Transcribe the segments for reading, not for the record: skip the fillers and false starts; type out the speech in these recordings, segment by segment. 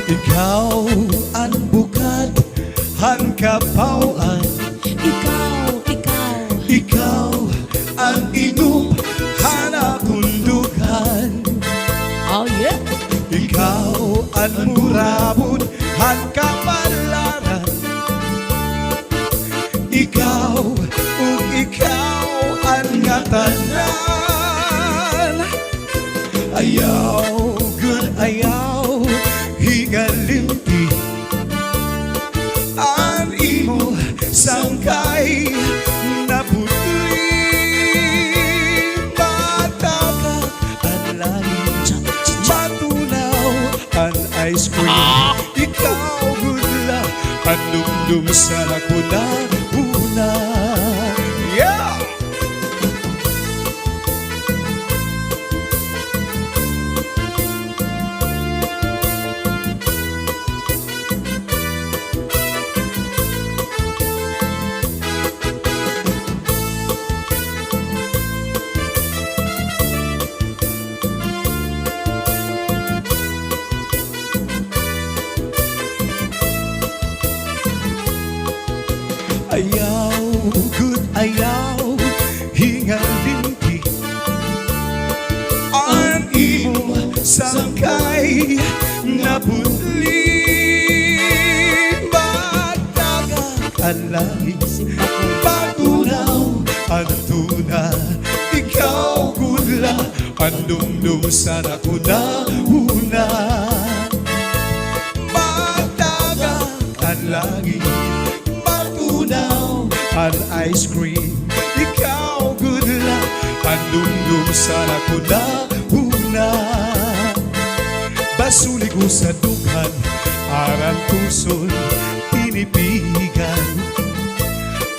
Ikaw ang bukad, ang kapauan. Ikaw ang inup, hanakundukan. Oh yeah. Ikaw ang murabot, ang kapalaran. Ikaw ug ikaw ang ngatanan. Ayaw, good ayaw, higalimpi. Ang imo sangkay na putli. Mataka ang langit, matunaw ang ice cream. Ikaw gudla, ang dumdum sa nakuna-una. Yeah! Ayaw, good ayaw, hingalimpi. Ang imo sangkay na putli. Matagak ang langit, patunaw ang tuna. Ikaw gudla, ang dumdum sa nakuna-una. Matagak ang langit, an ice cream. Ikaw gudla, ang dumdum sa nakuna-una. Basuli ko sa dughan, aran puson tinipigan.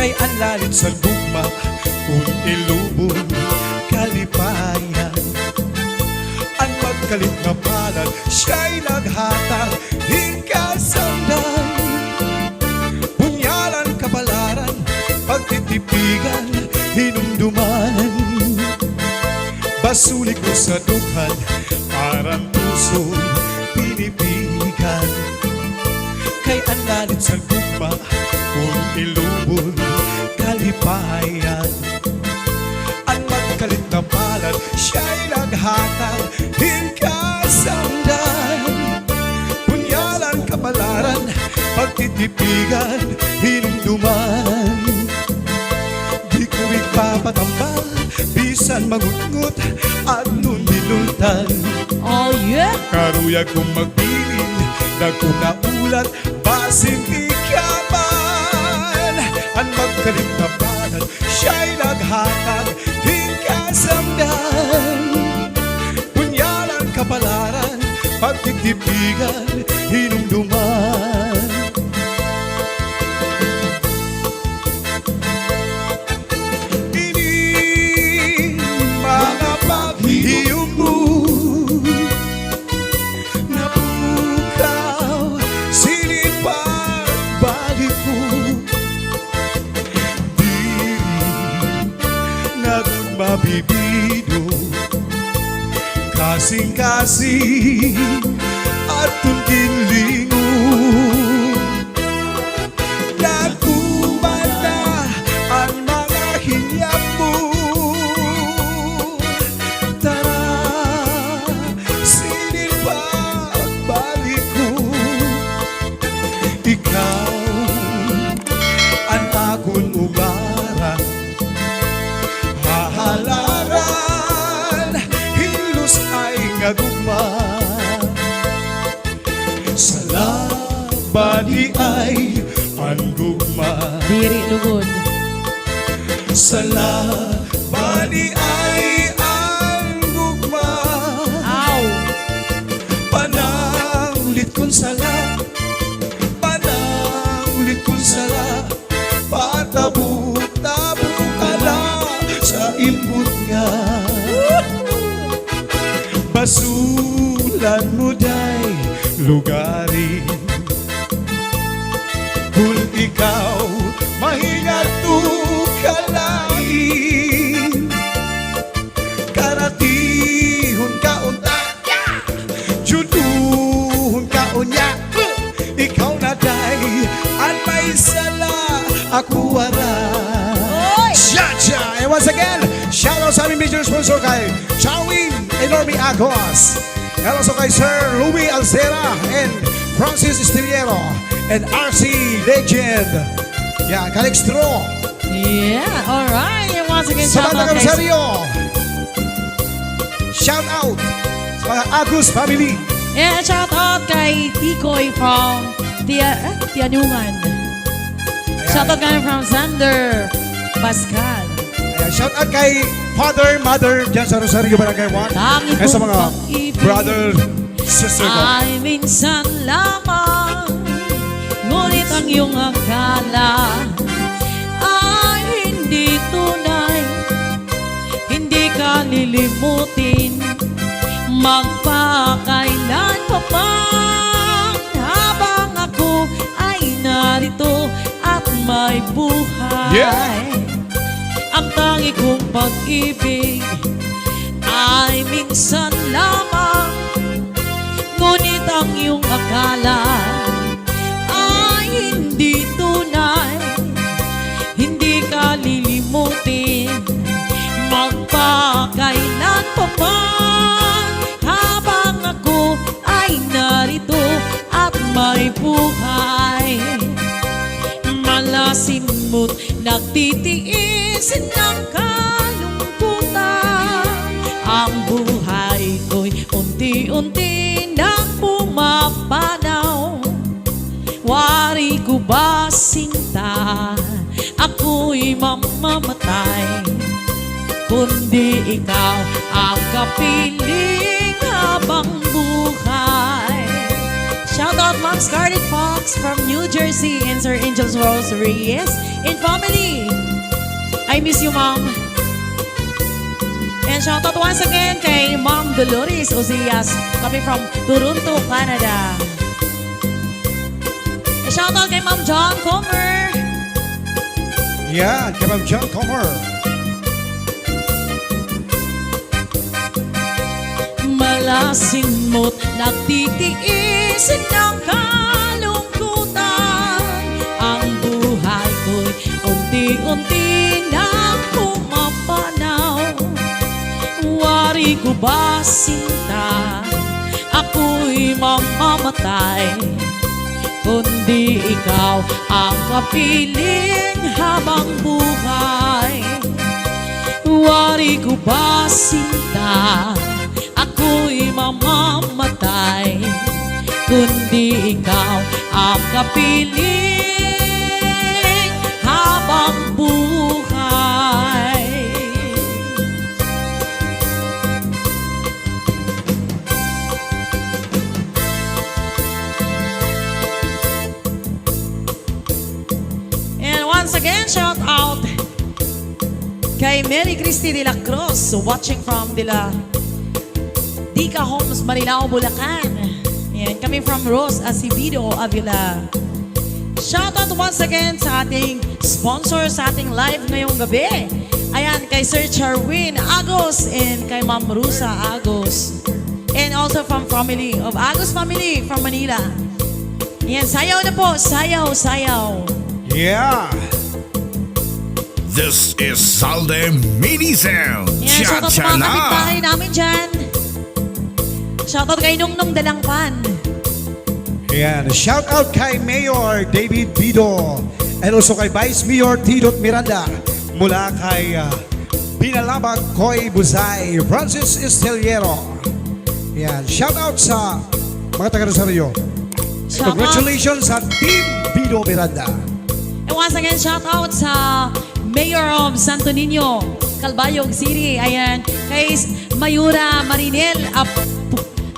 Kay ang lalit sa gugma, kung ilubon kalipayan. Ang magkalit na palad, siya'y naghatag, hingkasandan. Punyalan kapalaran, pagtitipigan, hinumduman. Basulik ko sa dughan, parang puso pinipigan. Kay ang lalit sa gugma, kung ilubon kalipayan. Ang magkalit na palad, siya'y naghatag, hingkasandan. Punyalan kapalaran, pagtitipigan, hinumduman. Di ko ipapatambal, bisan magungot at nun nilultan. Oh yeah. Karuyag kong magbilin, nagkunaulat, basin ikaman. Ang magkalit na palad, siya'y naghatag, hingkasamdan. Punyalan kapalaran, pagtitipigan, hinumduman. Hiyong mo napukaw, silipag balik ko. Diri nagmabibido, kasing-kasing at tungkilingon. Nagkumana ang mga hinyap mo. Ikaw ang akong umarang, hahalaran, hilos ay ngagugma. Sa labadi ay ang gugma. Diri lugod. Sa labadi ay ang gugma. Aw. Pananglit kong sala, kung sala, patabo-tabo ka lang sa input nga. Basulan mo day lugarin, kung ikaw mahingat ka lain. Karatihon ka unta, juduhon ka unya. ako wala. Oy! Cha-cha! And once again, shout out sa aming major sponsor kay Charwin Enorme Agos. And also kay Sir Louie Alcera and Francis Estiliero and RC Legend. Yeah, Calixtro. Yeah, alright. And once again, Sa shout mga out kay... Rosario. Shout out sa mga Agus family. Yeah, shout out kay Tikoy from Tianungan. Shout out kay from Xander Pascal. Ayan, shout out kay Father, Mother dyan sa Rosario Barangay 1. Tangi And sa kong mga pag-ibig brother, sister ko. ay minsan lamang, ngunit ang iyong akala ay hindi tunay. Hindi ka lilimutin, magpakailan pa man, habang ako ay narito at may buhay. Yeah. Ang tangi kong pag-ibig ay minsan lamang, ngunit ang iyong akala ay hindi tunay. Hindi ka lilimutin, magpakailan pa man, habang ako ay narito at may buhay. Malasin mo't nagtitiis ng kalungkutan, ang buhay ko'y unti-unti nang pumapanaw. Wari ko ba sinta, ako'y mamamatay, kundi ikaw ang kapiling habang buhay. Shout out Mom Scarlett Fox from New Jersey and Sir Angel's Rosary. Yes, in family. I miss you, Mom. And shout out once again kay Mom Dolores Ozias, coming from Toronto, Canada. And shout out kay Mom John Comer. Yeah, kay Ma'am John Comer. Malasin mo't nagtitiis ng kalungkutan, ang buhay ko'y unti-unti nang pumapanaw. Wari ko ba sinta, ako'y mamamatay, kundi ikaw ang kapiling habang buhay. Wari ko ba sinta, ako'y mamamatay, kundi ikaw ang kapiling habang buhay. And once again, shout out kay Mary Christy de la Cruz, watching from Dica Homes, Marilao, Bulacan. And coming from Rose Acevedo, Avila. Shout out once again sa ating sponsor sa ating live ngayong gabi. Ayan, kay Sir Charwin Agos and kay Ma'am Rusa Agos. And also from family of Agos family from Manila. Ayan, sayaw na po, sayaw, sayaw. Yeah. This is ZALDY Mini Sound. Ayan, shout out sa Cha-cha mga na! kapitbahay namin dyan. Shout out kay Nungnung Dalangpan. Ayan, shout out kay Mayor David Bido and also kay Vice Mayor Tidot Miranda mula kay Pinalabag Koy Busay Francis Estiliero. Ayan, shout out sa mga taga-Rosario. Shout out. Congratulations sa Team Bido Miranda. And once again, shout out sa Mayor of Santo Niño, Calbayog City. Ayan, kay Mayura Marinel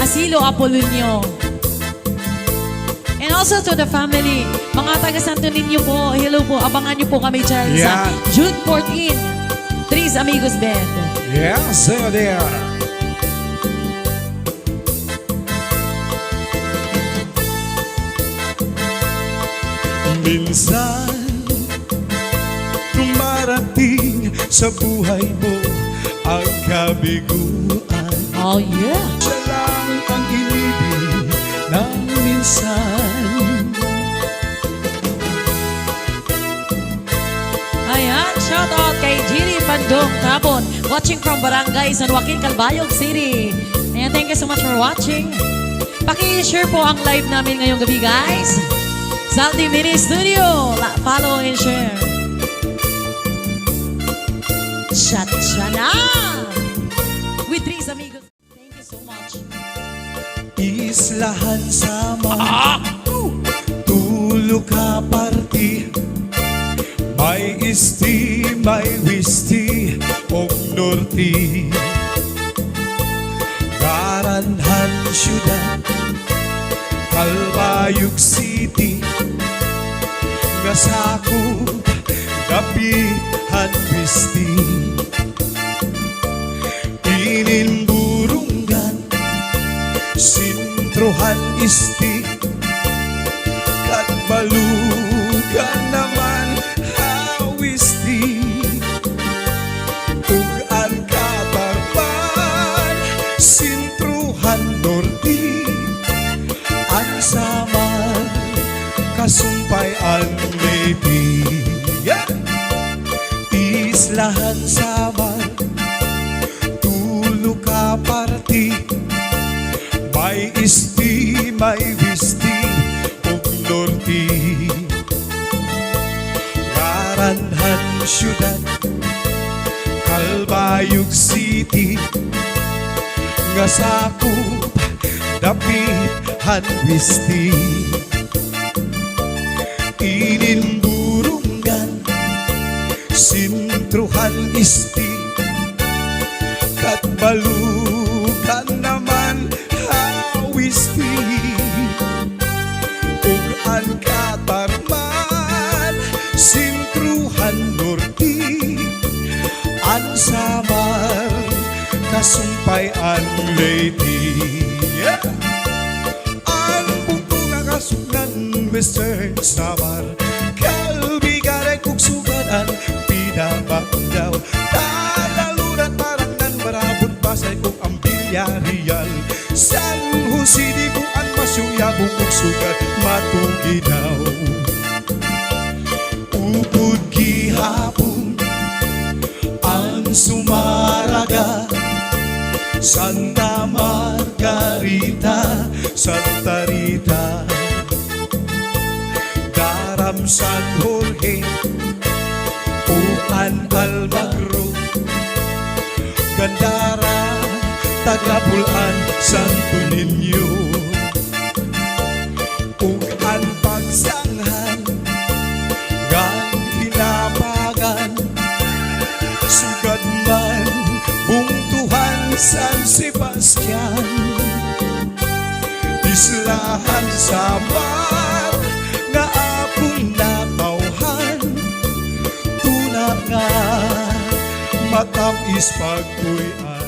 Asilo Apolonio. And also to the family, mga taga Santo Niño po, hello po, abangan niyo po kami dyan sa Yeah. June 14, Tres Amigos Band. Yeah, see you there. Minsan dumarating sa buhay mo ang kabiguan. Oh yeah. Siya lang ang inibig ng minsan. Dugdong, Tabon. Watching from Barangay San Joaquin, Calbayog City. And thank you so much for watching. Paki-share po ang live namin ngayong gabi, guys. ZALDY Mini Studio. Follow and share. Cha-cha-na! With Tris Amigos. Thank you so much. Islahan sama Tulo ka party May isti, may wisti Og norti Garanhan syudad Calbayog City Nga sakop Dapihan wisti Ininburunggan Sintrohan isti Katbalugan naman hawisti Ugan katarpan Sintruhan norti Ang samar Kasumpay ang lady Islahan samar Tulo ka party May isti, may wisti Og norti Garanhan syudad Calbayog City Nga sakop Dapihan wisti Ininburunggan Sintruhan isti Katbalugan naman hawisti Ug ang katarman Sintruhan norti Ang samar Kasumpay ang lady Ang bungko nga kasugnan Mr. Samar Kalbigaray kong suganan Pinabagdaw Talalunan parang nan marabot Basay kong ang bilyarial San Jose di buan Masyuyabong kong sugat Matuginaw Upod gihapon Ang sumaraga Santa Margarita Santa Rita Daram San Jorge Uan Almagro Gandara Tagapulan Santo Niño Ug ang pagsanghan Gan hinapagan Sugad man Bungtuhan San Sebastian Islahan samar Nga akong natawhan Tuna nga Matamis pagtuyan